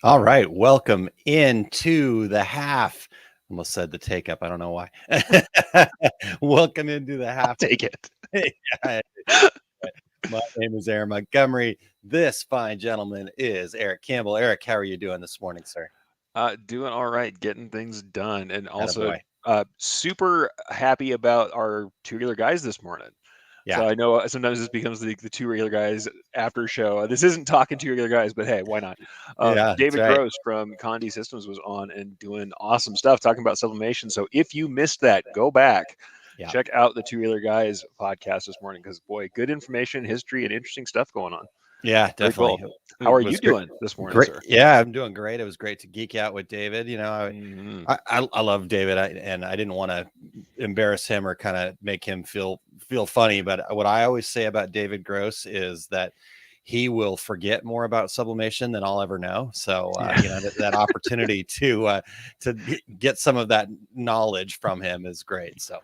All right, welcome into the half. Almost said the take up. I don't know why. Welcome into the half. Take it. Yeah, my name is Aaron Montgomery. This fine gentleman is Erich Campbell. Erich, how are you doing this morning, sir? Doing all right, getting things done, and also Attaboy. super happy about our two regular guys this morning. So Yeah, I know sometimes this becomes the two regular guys after show. This isn't talking two regular guys, but hey, why not? yeah, that's David right. Gross from Condi Systems was on and doing awesome stuff talking about sublimation. So if you missed that, go back, Yeah, check out the two regular guys podcast this morning because boy, good information, history, and interesting stuff going on. yeah, Very definitely. cool. How It are was you great. doing this morning, Great. sir? Yeah, I'm doing great. It was great to geek out with David. Mhm. I love David, and I didn't want to embarrass him or kind of make him feel funny. But what I always say about David Gross is that he will forget more about sublimation than I'll ever know. So Yeah. that opportunity to get some of that knowledge from him is great. So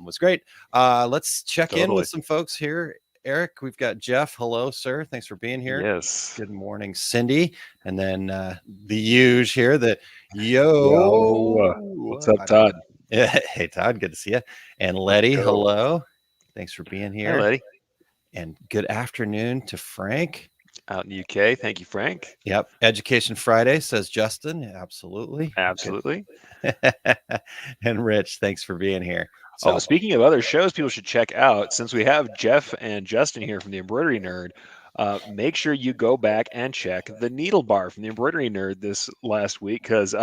was great. Let's check in with Totally. some folks here. Eric, we've got Jeff. Hello, sir. Thanks for being here. Yes. Good morning, Cindy. And then the huge here, the Yo, yo. what's up, Todd? Yeah, hey, Todd, good to see you. And Let's Letty, go. hello. Thanks for being Hi, here. Letty. And good afternoon to Frank. Out in the UK. Thank you, Frank. Yep. Education Friday, says Justin. Yeah, absolutely. Good. Absolutely. And Rich, thanks for being here. Oh, So, speaking of other shows people should check out, since we have Jeff and Justin here from the Embroidery Nerd, make sure you go back and check the Needle Bar from the Embroidery Nerd this last week because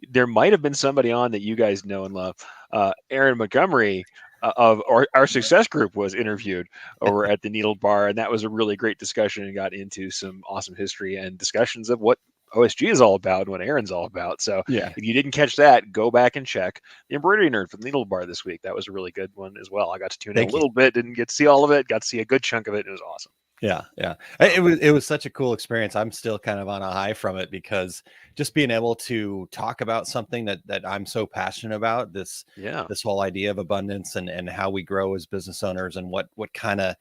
there might have been somebody on that you guys know and love. Aaron Montgomery of our success group was interviewed over at the Needle Bar, and that was a really great discussion and got into some awesome history and discussions of what OSG is all about and what Aaron's all about. So yeah. if you didn't catch that, go back and check the Embroidery Nerd from the Needle Bar this week. That was a really good one as well. I got to tune in a Thank you. little bit, didn't get to see all of it, got to see a good chunk of it. It was awesome. Yeah, yeah. So It was such a cool experience. I'm still kind of on a high from it because just being able to talk about something that I'm so passionate about, yeah, this whole idea of abundance and how we grow as business owners and what kind of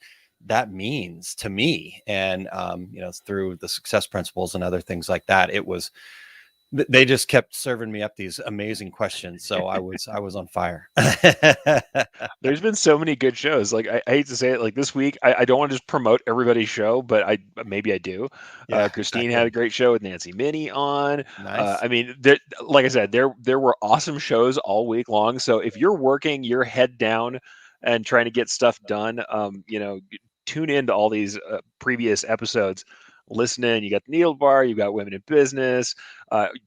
that means to me. And through the success principles and other things like that, they just kept serving me up these amazing questions. So I was on fire. there's been so many good shows. Like I hate to say it, like this week, I don't want to just promote everybody's show, but maybe I do. Yeah, Christine had exactly. a great show with Nancy Minnie on. Nice. I mean, like I said, there were awesome shows all week long. So if you're working your head down and trying to get stuff done, tune into all these previous episodes. Listen in. You got the Needle Bar. You got Women in Business.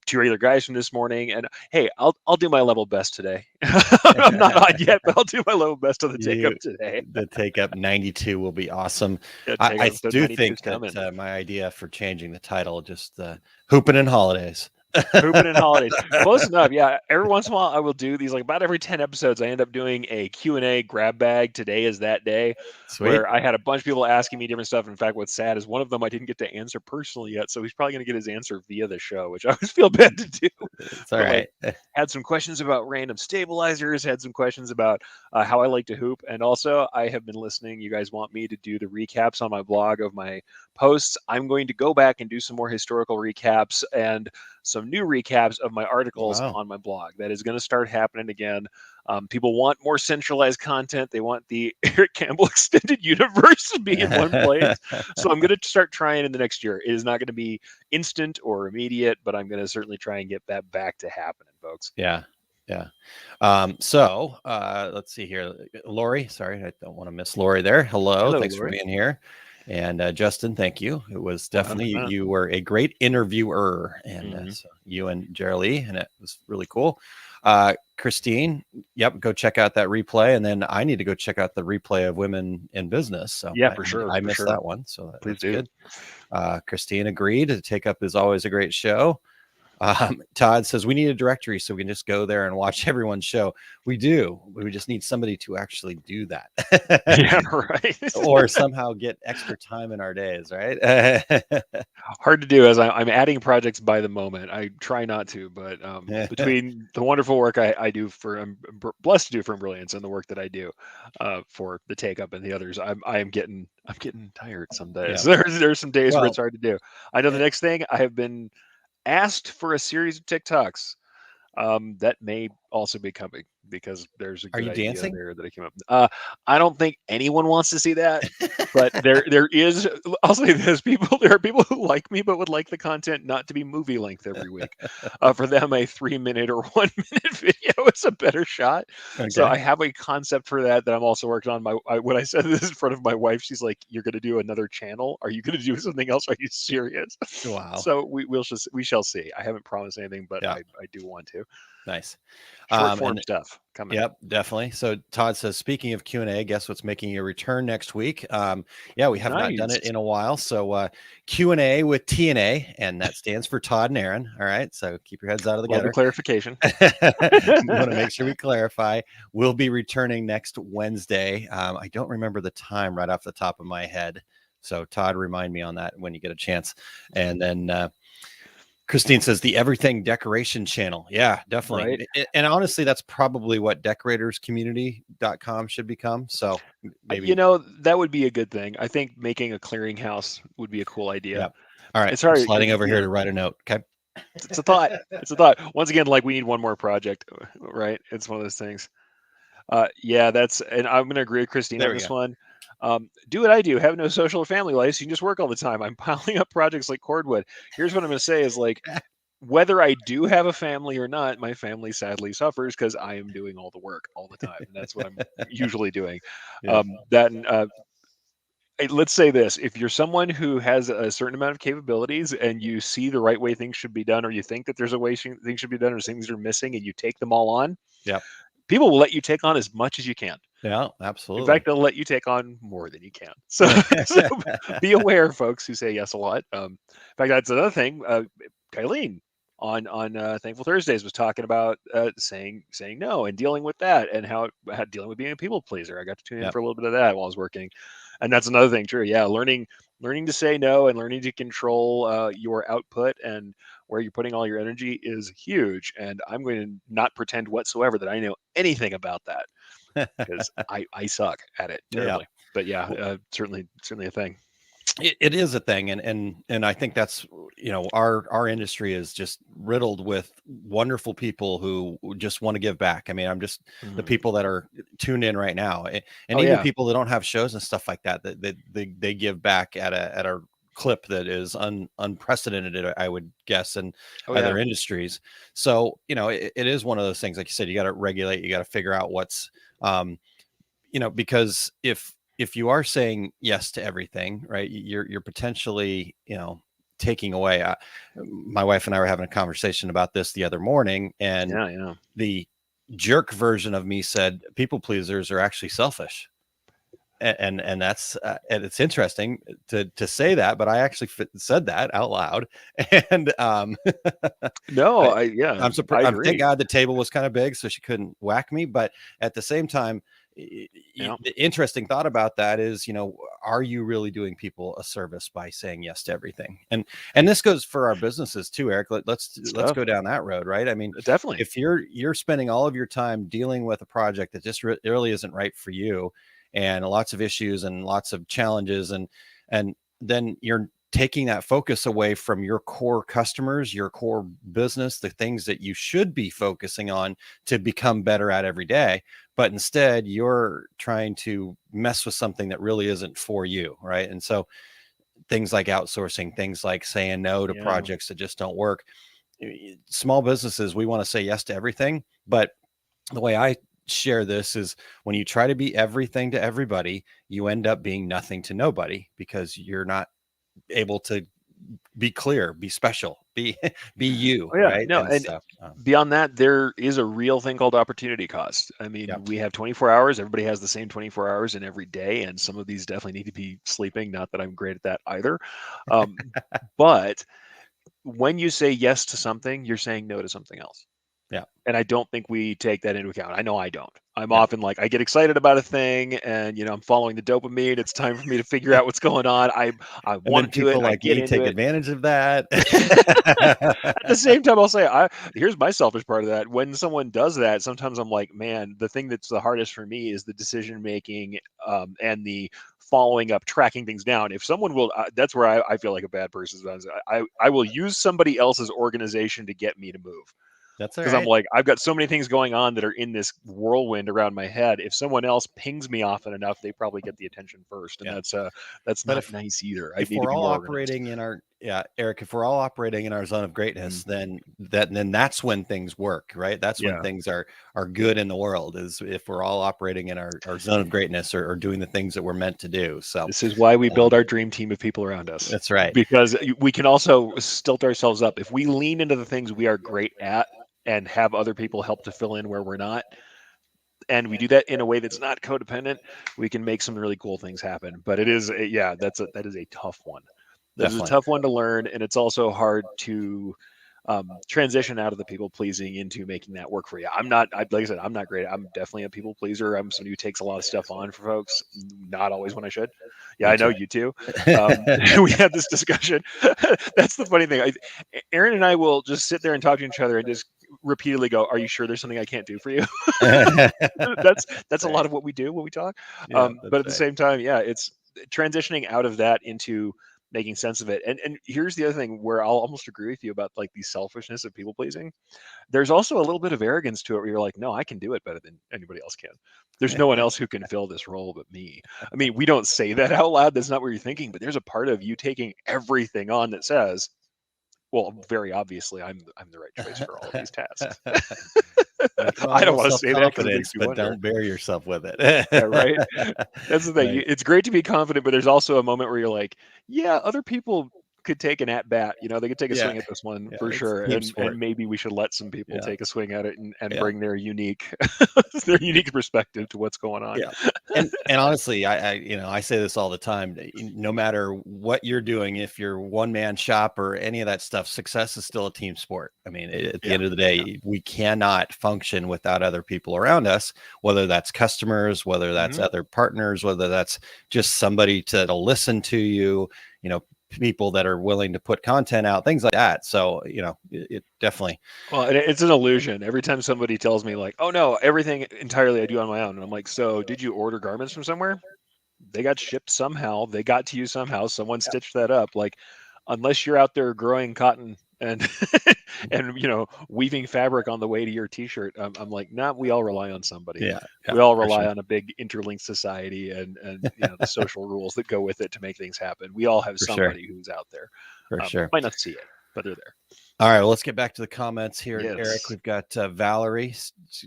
Two regular guys from this morning. And hey, I'll do my level best today. I'm not on yet, but I'll do my level best on the take up You today. the take up 92 will be awesome. Yeah, I, take up I episode do 92 is think that coming. my idea for changing the title, just hooping in holidays. Hooping in holidays. Close enough. Yeah. Every once in a while I will do these, like about every 10 episodes, I end up doing a Q&A grab bag. Today is that day Sweet. where I had a bunch of people asking me different stuff. In fact, what's sad is one of them I didn't get to answer personally yet. So he's probably going to get his answer via the show, which I always feel bad to do. It's all But like, right. had some questions about random stabilizers, had some questions about how I like to hoop. And also, I have been listening. You guys want me to do the recaps on my blog of my posts. I'm going to go back and do some more historical recaps and some new recaps of my articles Wow. on my blog. That is going to start happening again. People want more centralized content. They want the Erich Campbell extended universe to be in one place. So I'm going to start trying in the next year. It is not going to be instant or immediate, but I'm going to certainly try and get that back to happening, folks. Yeah. Yeah. So let's see here. Lori, sorry, I don't want to miss Lori there. Hello. Hello, Thanks for Lori. being here. And Justin, thank you. It was definitely 100%. you were a great interviewer, and Mm-hmm. so you and Jerry Lee, and it was really cool. Christine, yep, go check out that replay, and then I need to go check out the replay of Women in Business. So Yeah, for sure. I For missed sure. that one, so Please that's do. good. Christine agreed. To Take Up is always a great show. Todd says we need a directory so we can just go there and watch everyone's show. We do. We just need somebody to actually do that. Yeah, right. Or somehow get extra time in our days, right? Hard to do as I'm adding projects by the moment. I try not to, but between the wonderful work I do I'm blessed to do for Brilliance and the work that I do for the Take Up and the others, I'm getting tired some days. Yeah. There's some days where Well, it's hard to do. I know the eh, next thing I have been asked for a series of TikToks. That may also be coming because there's a Are good you idea dancing? there that I came up. I don't think anyone wants to see that, but there is. I'll say this: there are people who like me but would like the content not to be movie length every week. For them, a 3 minute or 1 minute video is a better shot. So Okay. I have a concept for that I'm also working on. When I said this in front of my wife, she's like, "You're going to do another channel? Are you going to do something else? Are you serious?" Wow. So we shall see. I haven't promised anything, but Yeah. I do want to. Nice. Short form And stuff coming. yep, definitely. So Todd says, speaking of Q&A, guess what's making a return next week? Yeah, we have not done it Nice. in a while. So Q&A with TNA, and that stands for Todd and Aaron. All right. So keep your heads out of the Love the gutter. clarification. We want to make sure we clarify. We'll be returning next Wednesday. I don't remember the time right off the top of my head. So Todd, remind me on that when you get a chance. And then Christine says the everything decoration channel. Yeah, definitely. Right. And honestly, that's probably what decoratorscommunity.com should become. So maybe, That would be a good thing. I think making a clearinghouse would be a cool idea. yeah. All right. It's I'm hard sliding because over here to write a note. Okay. it's a thought. It's a thought. Once again, like we need one more project, right? It's one of those things. Yeah, and I'm going to agree with Christine There on we this go. one. Do what I do. Have no social or family life. So you can just work all the time. I'm piling up projects like cordwood. Here's what I'm going to say is like, whether I do have a family or not, my family sadly suffers because I am doing all the work all the time. And that's what I'm usually doing. Yeah. That and let's say this: if you're someone who has a certain amount of capabilities and you see the right way things should be done, or you think that there's a way things should be done, or things are missing, and you take them all on, Yep. people will let you take on as much as you can. Yeah, In absolutely. fact, they'll let you take on more than you can. So be aware, folks who say yes a lot. In fact, that's another thing. Kylene on Thankful Thursdays was talking about saying no and dealing with that and how dealing with being a people pleaser. I got to tune in Yep. for a little bit of that while I was working, and that's another thing. True, yeah, learning to say no and learning to control your output and where you're putting all your energy is huge. And I'm going to not pretend whatsoever that I know anything about that because I suck at it Yeah. terribly. But yeah, certainly a thing. It is a thing, and I think that's, our industry is just riddled with wonderful people who just want to give back. I mean, I'm just the Mhm. people that are tuned in right now, and Oh even yeah, people that don't have shows and stuff like that, that they give back at a clip that is unprecedented, I would guess, in oh yeah, other industries. So it is one of those things, like you said, you got to regulate, you got to figure out what's um, because if you are saying yes to everything, right, you're potentially, taking away. My wife and I were having a conversation about this the other morning, and yeah, yeah. the jerk version of me said people pleasers are actually selfish. And that's and it's interesting to say that, but I actually said that out loud. And No, I, yeah, I'm I surprised. Thank agree. God the table was kind of big, so she couldn't whack me. But at the same time, Yeah, the interesting thought about that is, are you really doing people a service by saying yes to everything? And this goes for our businesses too, Eric. it's Let's tough. go down that road, right? I mean, Definitely. if you're spending all of your time dealing with a project that just really isn't right for you, and lots of issues and lots of challenges, and then you're taking that focus away from your core customers, your core business, the things that you should be focusing on to become better at every day. But instead, you're trying to mess with something that really isn't for you, right? And so things like outsourcing, things like saying no to Yeah, projects that just don't work. Small businesses, we want to say yes to everything, but the way I share this is when you try to be everything to everybody, you end up being nothing to nobody because you're not able to be clear, be special, be be you, oh yeah, right? no, And and so, beyond that, there is a real thing called opportunity cost. I yeah, mean, we have 24 hours. Everybody has the same 24 hours in every day, and some of these definitely need to be sleeping. Not that I'm great at that either, but when you say yes to something, you're saying no to something else. yeah, And I don't think we take that into account. I know I don't. I'm yeah. often like, I get excited about a thing and, I'm following the dopamine. It's time for me to figure out what's going on. I And then want to do it. people I like get me into take it. advantage of that. At the same time, I'll say, here's my selfish part of that. When someone does that, sometimes I'm like, man, the thing that's the hardest for me is the decision making and the following up, tracking things down. If someone will, that's where I feel like a bad person. I will use somebody else's organization to get me to move. That's all Because I'm right. like, I've got so many things going on that are in this whirlwind around my head. If someone else pings me often enough, they probably get the attention first, and Yeah. that's But not nice either. I if need to we're be all more organized. operating in our yeah, Eric, if we're all operating in our zone of greatness, Mhm. then that's when things work, right? That's when Yeah, things are good in the world, is if we're all operating in our zone of greatness, or doing the things that we're meant to do. So this is why we build um, our dream team of people around us, that's right. because we can also stilt ourselves up if we lean into the things we are great at and have other people help to fill in where we're not, and we do that in a way that's not codependent. We can make some really cool things happen. But it is yeah, that is a tough one. That is a Definitely. tough one to learn, and it's also hard to transition out of the people pleasing into making that work for you. Like I said, I'm not great. I'm definitely a people pleaser. I'm somebody who takes a lot of stuff on for folks, not always when I should. Yeah, Me I know too. you too. We had this discussion. That's the funny thing. Aaron and I will just sit there and talk to each other and just repeatedly go, "Are you sure there's something I can't do for you?" That's That's a lot right. of what we do when we talk. Yeah, But that's at the right. same time, yeah, it's transitioning out of that into making sense of it. And here's the other thing where I'll almost agree with you about like the selfishness of people pleasing. There's also a little bit of arrogance to it where you're like, no, I can do it better than anybody else can. There's no one else who can fill this role but me. I mean, we don't say that out loud. That's not what you're thinking, but there's a part of you taking everything on that says, well, very obviously, I'm the right choice for all of these tasks. Like, well, a I don't little want to say that because it makes self-confidence, me but wonder. don't bury yourself with Yeah, it. right. That's the thing. Right. It's great to be confident, but there's also a moment where you're like, yeah, other people could take an at bat. They could take a Yeah. swing at this one Yeah. for It's a sure, team and sport. maybe we should let some people Yeah. take a swing at it and Yeah. bring their unique their unique perspective to what's going on. Yeah. And honestly, I say this all the time. No matter what you're doing, if you're one man shop or any of that stuff, success is still a team sport. I mean, at the Yeah, end of the yeah. day, we cannot function without other people around us, whether that's customers, whether that's Hmm. other partners, whether that's just somebody to listen to you, you know, people that are willing to put content out, things like that. So, it definitely, Well, it's an illusion. Every time somebody tells me like, "Oh no, everything entirely I do on my own," and I'm like, "So did you order garments from somewhere?" They got shipped somehow. They got to you somehow. Someone stitched that up. Like, unless you're out there growing cotton and and weaving fabric on the way to your T-shirt, I'm like, nah. We all rely on somebody. yeah, yeah, We all for rely sure. on a big interlinked society and the social rules that go with it to make things happen. We all have For sure. somebody who's out there. For sure. Might not see it, but they're there. All right, well, let's get back to the comments here, Eric. Yes. We've got Valerie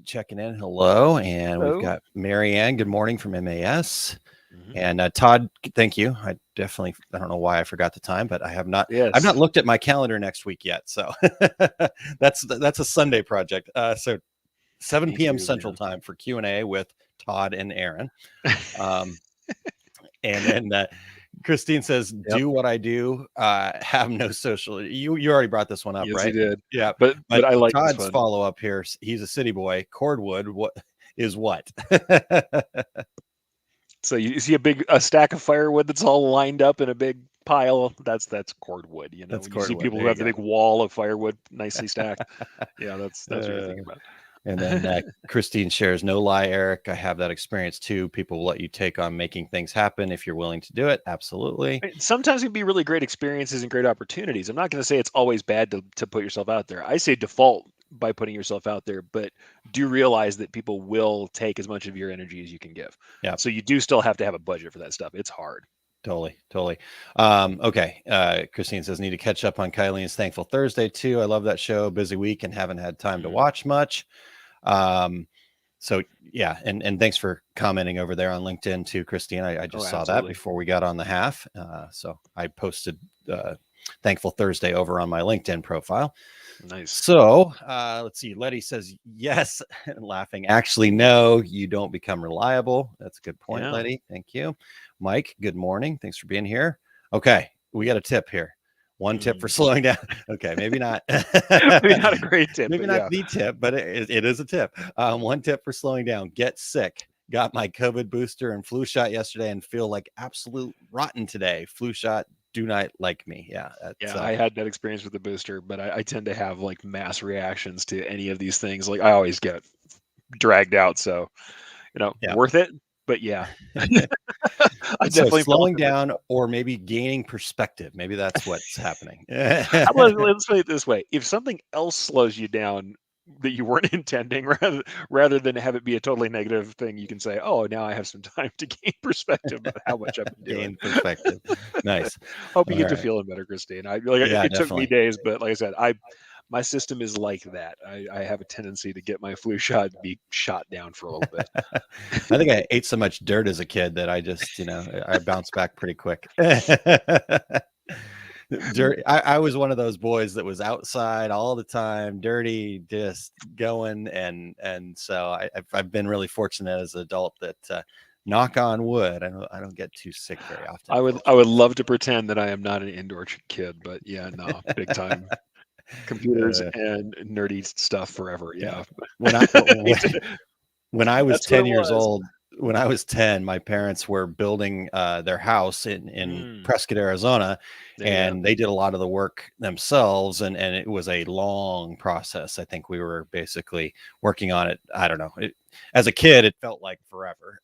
checking in. Hello. And we've Hello. got Marianne. Good morning from MAS. Hmm. And Todd, thank you. I don't know why I forgot the time, but I've not Yes. looked at my calendar next week yet. So that's a Sunday project. So 7 Me p.m. too, Central man. Time for Q&A with Todd and Aaron. Um, and then Christine says, Yep. "Do what I do. Have no social." You already brought this one up, Yes, he right? did. Yeah, But but I like this Todd's one. follow up here. He's a city boy. Cordwood. What is what? So you see a stack of firewood that's all lined up in a big pile. That's cordwood. That's When you see cordwood. people There who you have the go. big wall of firewood nicely stacked, yeah, that's what you're Uh, thinking and then about. Christine shares, "No lie, Eric. I have that experience too. People will let you take on making things happen if you're willing to do it. Absolutely. Sometimes it can be really great experiences and great opportunities. I'm not going to say it's always bad to put yourself out there. I say default by putting yourself out there, but do realize that people will take as much of your energy as you can give. Yeah, So you do still have to have a budget for that stuff. It's hard. totally, totally. Okay. Christine says, need to catch up on Kylene's Thankful Thursday too. I love that show. Busy week and haven't had time to Mhm. watch much. Um, so yeah, and thanks for commenting over there on LinkedIn too, Christine. I Oh, just saw that absolutely. before we got on the half. So I posted Thankful Thursday over on my LinkedIn profile. Nice. So let's see. Letty says yes, laughing. Actually, no, you don't become reliable. That's a good point, Yeah. Letty. Thank you. Mike, good morning. Thanks for being here. Okay, we got a tip here. One tip for Mm. slowing down. Okay, maybe not. Maybe not a great tip, Maybe but not yeah. the tip, but it is a tip. One tip for slowing down: get sick. Got my COVID booster and flu shot yesterday, and feel like absolute rotten today. Flu shot do not like me. Yeah, that's Yeah, I had that experience with the booster, but I tend to have like mass reactions to any of these things. Like I always get dragged out. So, yeah. worth it? but yeah, I So definitely fell slowing for it. down or maybe gaining perspective. Maybe that's what's happening. Let's say it this way: if something else slows you down that you weren't intending, rather than have it be a totally negative thing, you can say, "Oh, now I have some time to gain perspective of how much I've been doing." Gain perspective. Nice. Hope you All get to right. feeling better, Christine. Yeah, It took me definitely. days, but like I said, my system is like that. I have a tendency to get my flu shot and be shot down for a little bit. I think I ate so much dirt as a kid that I just, I bounced back pretty quick. Dirt. I was one of those boys that was outside all the time, dirty, just going, and so I've been really fortunate as an adult that, knock on wood, I don't get too sick very often, I would fortunately. love to pretend that I am not an indoor kid, but yeah, no, big time computers Uh, and nerdy stuff forever. yeah. Yeah, When I when I was that's what 10 it years was. old, when I was 10, my parents were building their house in Mm, Prescott, Arizona, there you go. and they did a lot of the work themselves, and it was a long process. I think we were basically working on it. I don't know. As a kid, it felt like forever.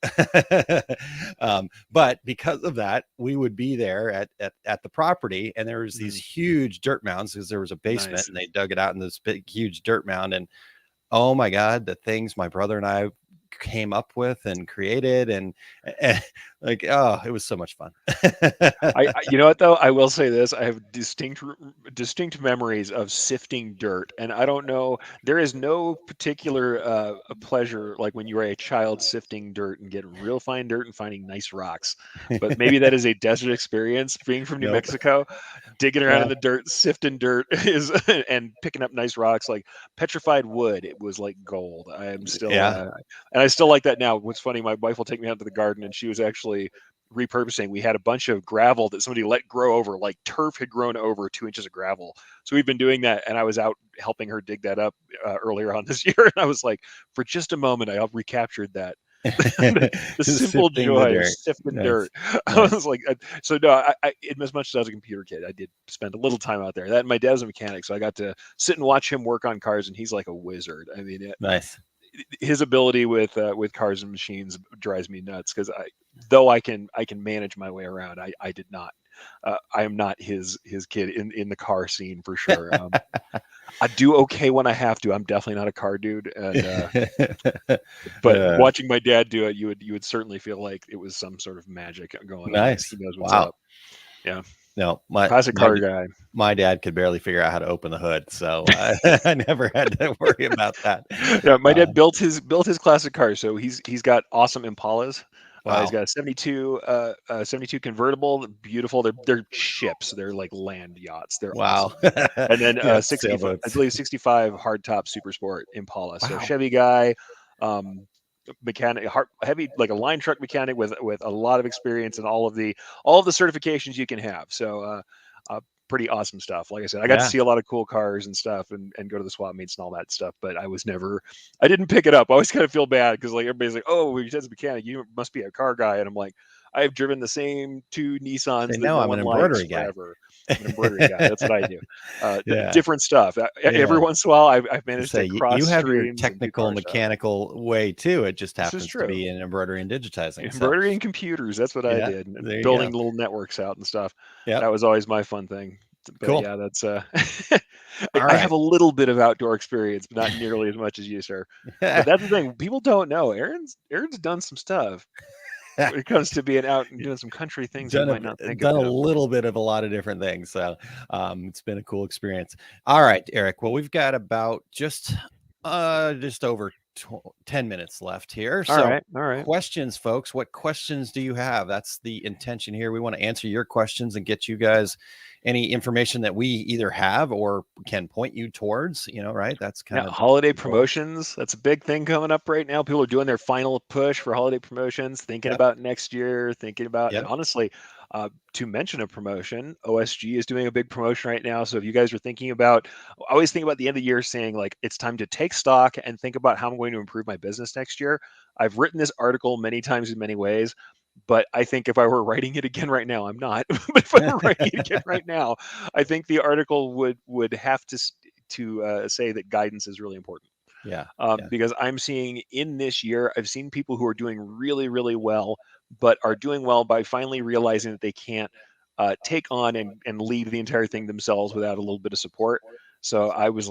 But because of that, we would be there at the property, and there was these Mm, huge dirt mounds because there was a basement, nice. and they dug it out in this big, huge dirt mound, and oh my God, the things my brother and I came up with and created and like, oh, it was so much fun. You know what though? I will say this: I have distinct memories of sifting dirt, and I don't know. There is no particular pleasure like when you are a child sifting dirt and getting real fine dirt and finding nice rocks. But maybe that is a desert experience. Being from New Nope. Mexico, digging around in Well, the dirt, sifting dirt is and picking up nice rocks like petrified wood. It was like gold. I am still, yeah. and I still like that now. What's funny, my wife will take me out to the garden, and she was actually repurposing. We had a bunch of gravel that somebody let grow over, like turf had grown over 2 inches of gravel. So we've been doing that, and I was out helping her dig that up earlier on this year, and I was like, for just a moment, I recaptured that. The simple Sifting the joy of dirt. sifting dirt. Nice. I Nice. was like, so no, as much as I was a computer kid, I did spend a little time out there. That and my dad's a mechanic, so I got to sit and watch him work on cars, and he's like a wizard. I mean, Nice. his ability with cars and machines drives me nuts because though I can manage my way around, I did not. I am not his kid in the car scene for sure. I do okay when I have to. I'm definitely not a car dude, and but uh, watching my dad do it, you would certainly feel like it was some sort of magic going on because he nice. knows what's Wow. up. Yeah, No, my classic my car guy. my dad could barely figure out how to open the hood, so I never had to worry about that. Yeah, my Uh, dad built his classic car, so he's got awesome Impalas. He's wow. got a 72 convertible, beautiful. They're ships. They're like land yachts. They're Wow. awesome. And then Yeah, 60, I sailboats. believe 65 hardtop super sport Impala. So Wow. Chevy guy, um, mechanic, heavy like a line truck mechanic with a lot of experience and all of the certifications you can have. So uh, pretty awesome stuff. Like I said, I got to Yeah. see a lot of cool cars and stuff and go to the swap meets and all that stuff, but I didn't pick it up. I always kind of feel bad because like everybody's like, oh, you said a mechanic, you must be a car guy. And I'm like, I've driven the same two Say, Nissans that no, no I'm an one likes embroidery guy. forever. I'm an embroidery guy. That's what I do. Yeah. Different stuff. Every Yeah. once in a while, I've To managed say to you cross have your streams and do technical car stuff. mechanical way too. It just This is happens to true. be in embroidery and digitizing. So Embroidery and computers. That's what I yeah, did. And there you building go. little networks out and stuff. Yep. That was always my fun thing. But Cool. yeah, that's All I have right. a little bit of outdoor experience, but not nearly as much as you, sir. But that's the thing. People don't know. Aaron's done some stuff when it comes to being out and doing some country things you done might not think done a about. little bit of a lot of different things. So it's been a cool experience. All right, Eric. Well, we've got about just over 10 minutes left here. All So right, all right. questions, folks. What questions do you have? That's the intention here. We want to answer your questions and get you guys any information that we either have or can point you towards, right? That's Yeah, kind of holiday the goal. promotions. That's a big thing coming up right now. People are doing their final push for holiday promotions, thinking Yep. about next year, thinking about, and Yep. honestly, to mention a promotion, OSG is doing a big promotion right now. So if you guys are thinking about, I always think about the end of the year saying, like, it's time to take stock and think about how I'm going to improve my business next year. I've written this article many times in many ways, but I think if I were writing it again right now, I'm not. But if I were writing it again right now, I think the article would have to say that guidance is really important. Yeah. Yeah. Because I'm seeing in this year, I've seen people who are doing really, really well, but are doing well by finally realizing that they can't take on and lead the entire thing themselves without a little bit of support. So I was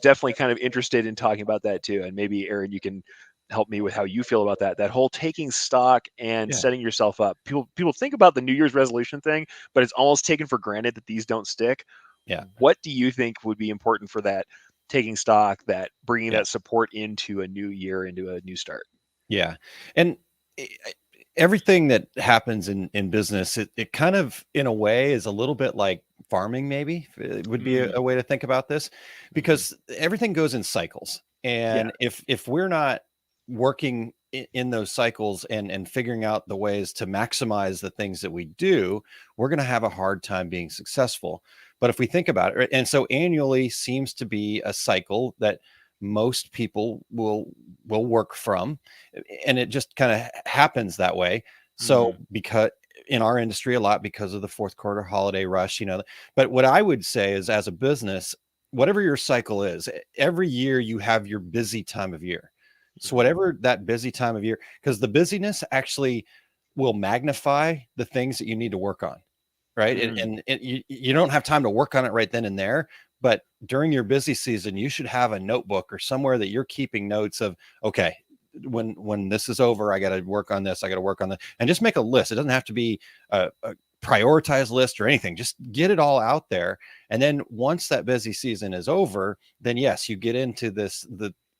definitely kind of interested in talking about that too, and maybe Aaron, you can help me with how you feel about that. That whole taking stock and Yeah. setting yourself up. People think about the New Year's resolution thing, but it's almost taken for granted that these don't stick. Yeah. What do you think would be important for that taking stock, that bringing Yeah. that support into a new year, into a new start? Yeah. And everything that happens in business, it kind of, in a way, is a little bit like farming, maybe would be Mm, a way to think about this, mhm. because everything goes in cycles. Yeah. And if we're not working in those cycles and figuring out the ways to maximize the things that we do, we're going to have a hard time being successful. But if we think about it, right, and so annually seems to be a cycle that most people will work from, and it just kind of happens that way. So Mhm, because in our industry, a lot because of the fourth quarter holiday rush, but what I would say is, as a business, whatever your cycle is, every year you have your busy time of year. So mhm, whatever that busy time of year, because the busyness actually will magnify the things that you need to work on, right? And, mm. and, and you don't have time to work on it right then and there. But during your busy season, you should have a notebook or somewhere that you're keeping notes of, okay, when this is over, I got to work on this, I got to work on that, and just make a list. It doesn't have to be a prioritized list or anything. Just get it all out there. And then once that busy season is over, then yes, you get into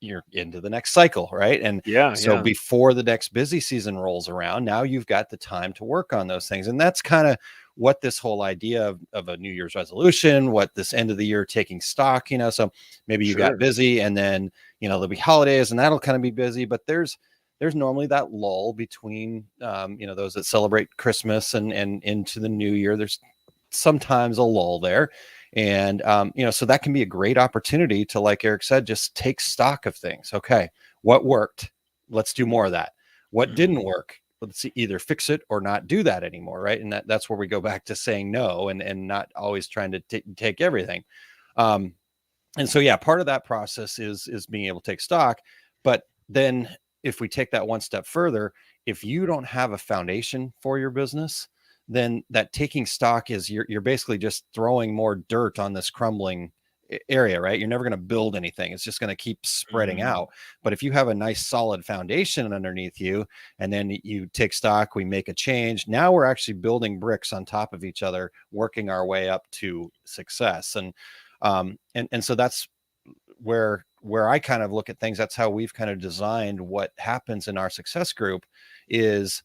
you're into the next cycle, right? And Yeah, so yeah. before the next busy season rolls around, now you've got the time to work on those things. And that's kind of what this whole idea of a New Year's resolution, what this end of the year taking stock, so maybe you got Sure. busy, and then there'll be holidays and that'll kind of be busy, but there's normally that lull between those that celebrate Christmas and into the new year. There's sometimes a lull there. And so that can be a great opportunity to, like Eric said, just take stock of things. Okay, what worked? Let's do more of that. What Mhm. didn't work? Let's either fix it or not do that anymore, right? And that's where we go back to saying no, and not always trying to take everything. um, and so, yeah, part of that process is being able to take stock. But then, if we take that one step further, if you don't have a foundation for your business, then that taking stock is, you're basically just throwing more dirt on this crumbling area, right? You're never going to build anything. It's just going to keep spreading Mm. out. But if you have a nice solid foundation underneath you, and then you take stock, we make a change, now we're actually building bricks on top of each other, working our way up to success. And so that's where I kind of look at things. That's how we've kind of designed what happens in our success group. Is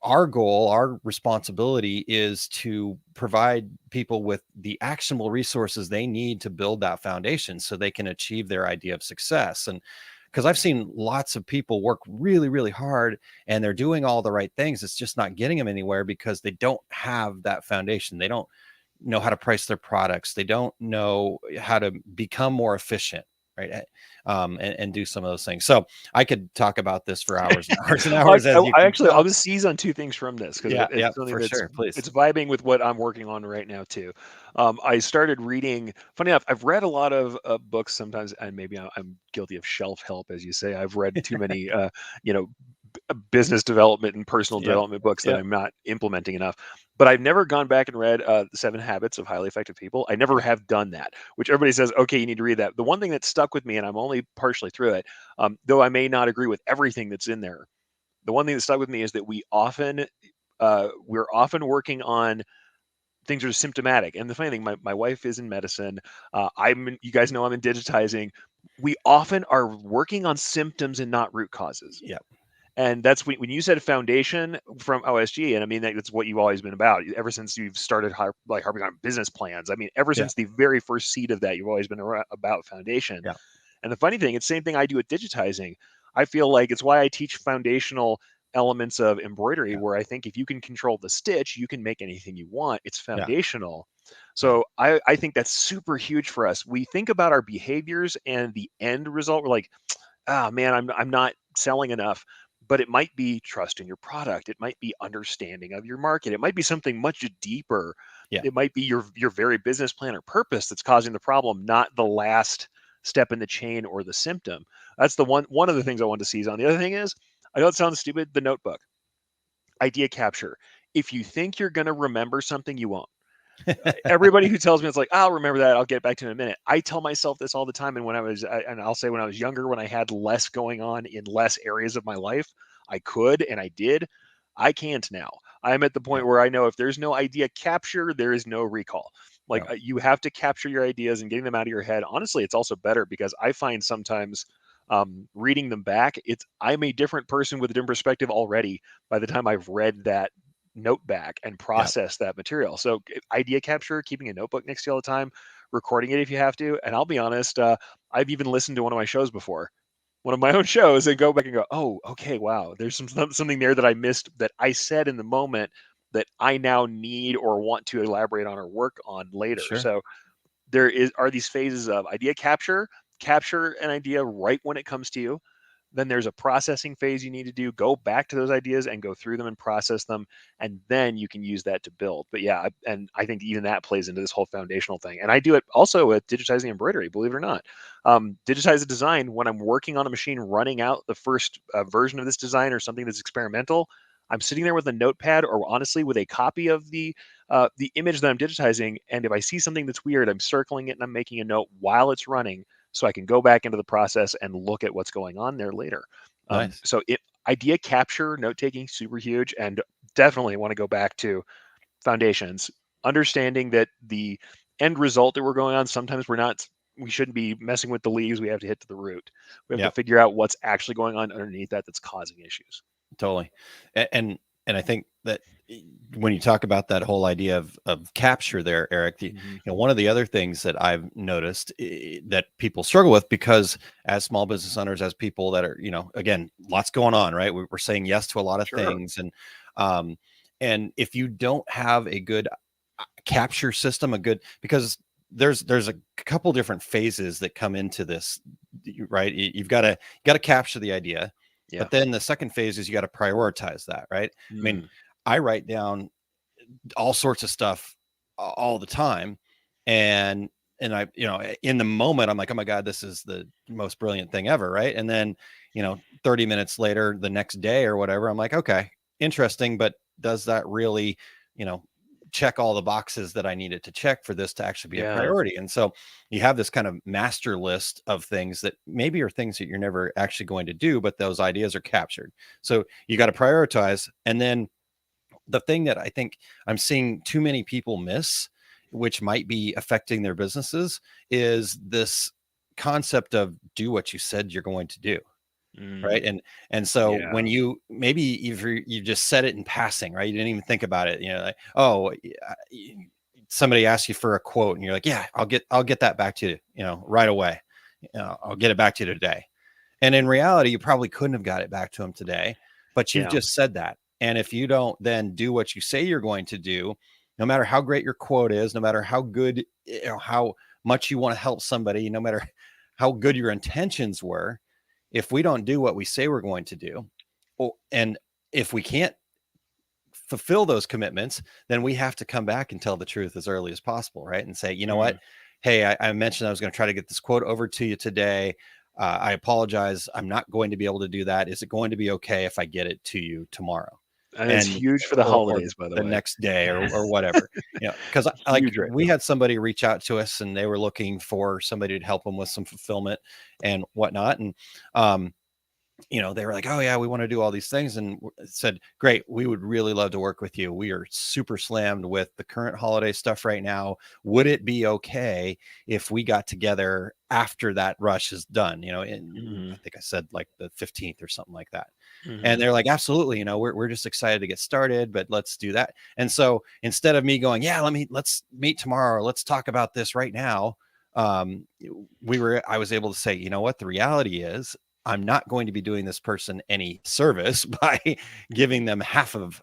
our goal, our responsibility, is to provide people with the actionable resources they need to build that foundation so they can achieve their idea of success. And because I've seen lots of people work really, really hard, and they're doing all the right things, it's just not getting them anywhere because they don't have that foundation. They don't know how to price their products. They don't know how to become more efficient, right? And do some of those things. So I could talk about this for hours and hours and I hours, I as you I can actually I'll tell. just seize on 2 things from this because Yeah, yeah, it's something for that's sure. Please. it's vibing with what I'm working on right now too. I started reading, funny enough, I've read a lot of, books sometimes, and maybe I'm guilty of shelf help, as you say. I've read too many, you know, business development and personal Yep. development books that Yep. I'm not implementing enough. But I've never gone back and read The 7 Habits of Highly Effective People. I never Yeah. have done that, which everybody says, okay, you need to read that. The one thing that stuck with me, and I'm only partially through it, though I may not agree with everything that's in there, the one thing that stuck with me is that we're often working on things that are symptomatic. And the funny thing, my wife is in medicine. You guys know I'm in digitizing. We often are working on symptoms and not root causes. Yep. And that's when you said foundation from OSG, and I mean that's what you've always been about ever since you've started harping on business plans. I mean, ever Yeah. since the very first seed of that, you've always been about foundation. Yeah. And the funny thing, it's the same thing I do with digitizing. I feel like it's why I teach foundational elements of embroidery, Yeah. where I think if you can control the stitch, you can make anything you want. It's Yeah. foundational. Yeah. So I think that's super huge for us. We think about our behaviors and the end result. We're like, ah, man, I'm not selling enough. But it might be trust in your product. It might be understanding of your market. It might be something much deeper. Yeah. It might be your very business plan or purpose that's causing the problem, not the last step in the chain or the symptom. That's the one of the things I want to seize on. The other thing is, I know it sounds stupid, the notebook. Idea capture. If you think you're going to remember something, you won't. Everybody who tells me it's like, I'll remember that, I'll get back to it in a minute. I tell myself this all the time. And and I'll say when I was younger, when I had less going on in less areas of my life, I could and I did. I can't now. I'm at the Yeah. point where I know if there's no idea capture, there is no recall. Like Yeah. you have to capture your ideas and getting them out of your head. Honestly, it's also better because I find sometimes reading them back, I'm a different person with a different perspective already by the time I've read that note back and Yeah. process that material. So idea capture, keeping a notebook next to you all the time, recording it if you have to. And I'll be honest, I've even listened to one of my shows before, one of my own shows, and go back and go, oh, okay, wow, there's something there that I missed that I said in the moment that I now need or want to elaborate on or work on later. Sure. So are these phases of idea capture an idea right when it comes to you. Then there's a processing phase you need to do. Go back to those ideas and go through them and process them, and then you can use that to build. But yeah, and I think even that plays into this whole foundational thing. And I do it also with digitizing embroidery, believe it or not. Digitize a design when I'm working on a machine, running out the first version of this design or something that's experimental. I'm sitting there with a notepad, or honestly, with a copy of the image that I'm digitizing. And if I see something that's weird, I'm circling it and I'm making a note while it's running so I can go back into the process and look at what's going on there later. Nice. So idea capture, note taking, super huge, and definitely want to go back to foundations, understanding that the end result that we're going on, sometimes we shouldn't be messing with the leaves. We have to hit to the root. We have to Yep. figure out what's actually going on underneath that's causing issues. Totally. And I think that when you talk about that whole idea of capture there, Eric, Mhm. one of the other things that I've noticed that people struggle with, because as small business owners, as people that are, again, lots going on, right? We're saying yes to a lot of Sure. things. Um, and if you don't have a good capture system, because there's a couple different phases that come into this, right? You've got to capture the idea, Yeah. but then the second phase is you got to prioritize that, right? I mean, Mm. I write down all sorts of stuff all the time, and I, in the moment, I'm like, oh my god, this is the most brilliant thing ever, right? And then 30 minutes later, the next day or whatever, I'm like, okay, interesting, but does that really, you know check all the boxes that I needed to check for this to actually be a Yeah. priority? And so you have this kind of master list of things that maybe are things that you're never actually going to do, but those ideas are captured. So you got to prioritize. And then the thing that I think I'm seeing too many people miss, which might be affecting their businesses, is this concept of do what you said you're going to do. Right. Mm. And so Yeah. when maybe you just said it in passing, right? You didn't even think about it, like, oh, somebody asks you for a quote and you're like, yeah, I'll get that back to you, right away. I'll get it back to you today. And in reality, you probably couldn't have got it back to them today, but you've Yeah. just said that. And if you don't then do what you say you're going to do, no matter how great your quote is, no matter how good, how much you want to help somebody, no matter how good your intentions were, if we don't do what we say we're going to do, and if we can't fulfill those commitments, then we have to come back and tell the truth as early as possible, right? And say, you know what? Mm. Hey, I mentioned I was going to try to get this quote over to you today. I apologize. I'm not going to be able to do that. Is it going to be okay if I get it to you tomorrow? And it's And huge for the or holidays, by the the way. next day or whatever, because like Huge right we now. had somebody reach out to us and they were looking for somebody to help them with some fulfillment and whatnot. And they were like, oh yeah, we want to do all these things, and said, great, we would really love to work with you. We are super slammed with the current holiday stuff right now. Would it be okay if we got together after that rush is done? And I Mhm. think I said like the 15th or something like that. And Mhm. they're like, absolutely, we're just excited to get started, but let's do that. And so instead of me going, yeah, let's meet tomorrow, let's talk about this right now, I was able to say, you know what, the reality is I'm not going to be doing this person any service by giving them half of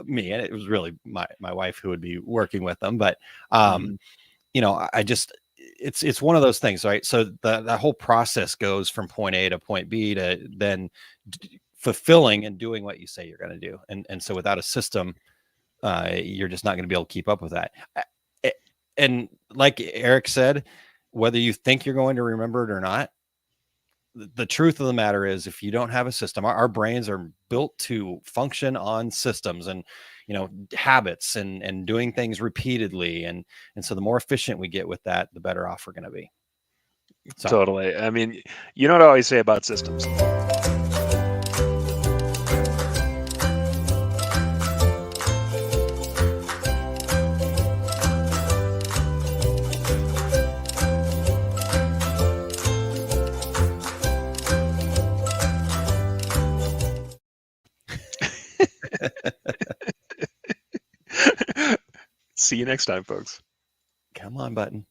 me. And it was really my wife who would be working with them. But, Mhm. I just, it's one of those things, right? So the whole process goes from point A to point B to then fulfilling and doing what you say you're going to do. And so without a system, you're just not going to be able to keep up with that. And like Eric said, whether you think you're going to remember it or not, the truth of the matter is, if you don't have a system, our brains are built to function on systems and, habits and doing things repeatedly. And so the more efficient we get with that, the better off we're going to be. So Totally. I mean, you know what I always say about systems? See you next time, folks. come on, button.